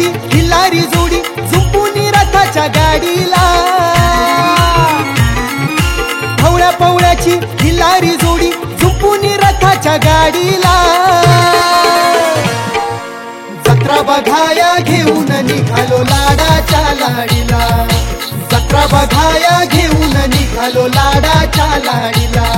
पवळ्याची खिल्लारी जोडी झुंपूनी रथाच्या गाडीला ढवळ्या पवळ्याची खिल्लारी जोडी झुंपूनी रथाच्या गाडीला जत्रा बघाया घेऊन निघालो लाडाच्या लाडीला जत्रा बघाया घेऊन निघालो लाडाच्या लाडीला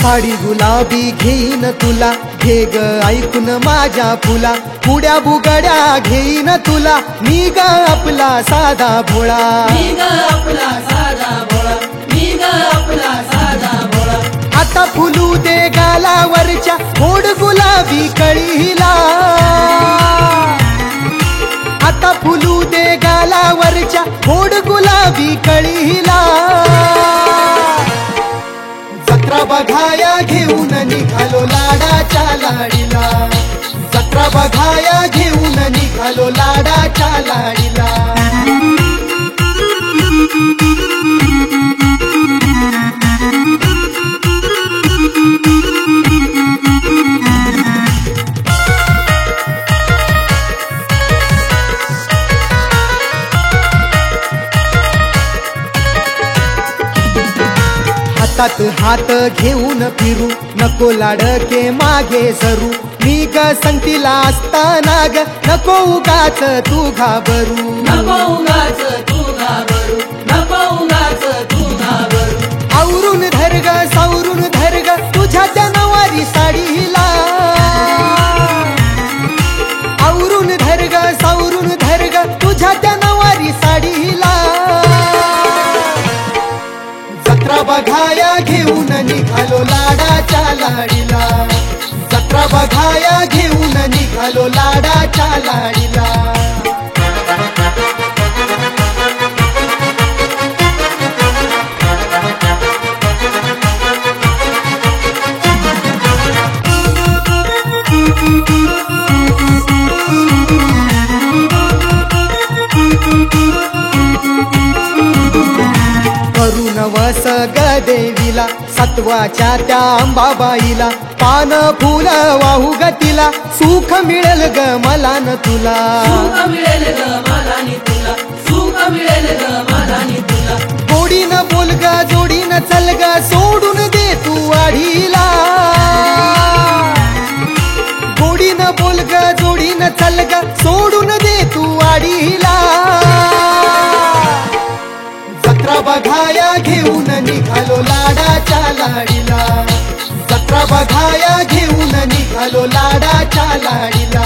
साडी गुलाबी घेईन तुला घे ग ऐकून माझ्या फुला पुड्या बुगड्या घेईन तुला मी ग आपला साधा भोळा आता फुलू दे गालावरच्या गोड गुलाबी कळीला आता फुलू दे गालावरच्या गोड गुलाबी कळीला जत्रा बघाया घेऊन निघालो लाडाच्या लाडीला जत्रा बघाया घेऊन निघालो लाडाच्या लाडीला हातात हात घेऊन फिरू नको लाडके मागे सरू मी ग संगतीला असताना ग नको उगाच तू घाबरू आवरून धर ग सावरून धर ग तुझ्या त्या नवारी साडीला आवरून धर ग सावरून धर ग तुझ्या त्या नवारी साडीला जत्रा बघाया घेऊन निघालो लाडाच्या लाडीला जत्रा बघाया घेऊन निघालो लाडाच्या लाडीला करून वस ग देवीला सत्वाच्या त्या अंबाबाईला पान फुल वाहू ग तिला सुख मिळेल ग मला न तुला गोडीनं बोल ग जोडीनं चल ग सोडून दे तू वाढीला गोडीनं बोल ग जोडीनं चल ग सोडून दे तू वाढीला जत्रा बघाया घेऊन निघालो लाडाच्या लाडीला जत्रा बघाया घेऊन निघालो लाडाच्या लाडीला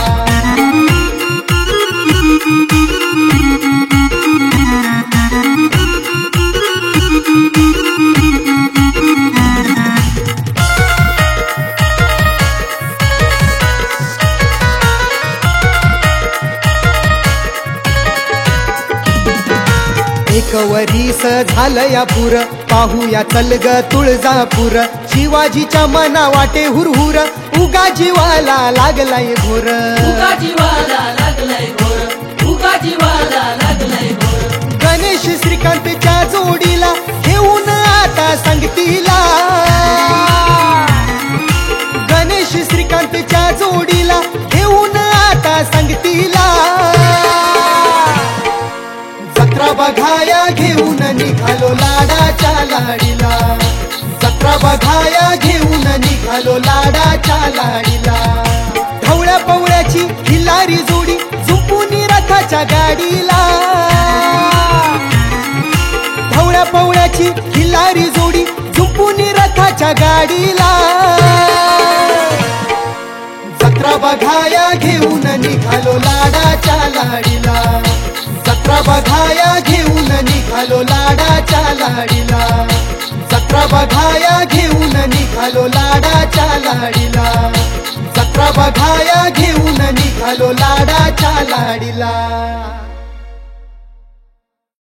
एक वरीस झालं या पुर पाहूया चल ग तुळजापूर शिवाजीच्या मना वाटे हुरहुर उगा जीवाला लागलाय घोर गणेश श्रीकांतच्या जोडीला घेऊन आता संगतीला गणेश श्रीकांतच्या जोडीला घेऊन आता संगतीला जत्रा बघाया घेऊन निघालो लाडाच्या लाडीला जत्रा बघाया घेऊन निघालो लाडाच्या लाडीला ढवळ्या पवळ्याची खिल्लारी जोडी झुंपूनी रथाच्या गाडीला ढवळ्या पवळ्याची खिल्लारी जोडी झुंपूनी रथाच्या गाडीला जत्रा बघाया घेऊन निघालो लाडाच्या लाडीला जत्रा बघाया घेऊन निघालो लाडाच्या लाडीला जत्रा बघाया घेऊन निघालो लाडाच्या लाडीला जत्रा बघाया घेऊन निघालो लाडाच्या लाडीला।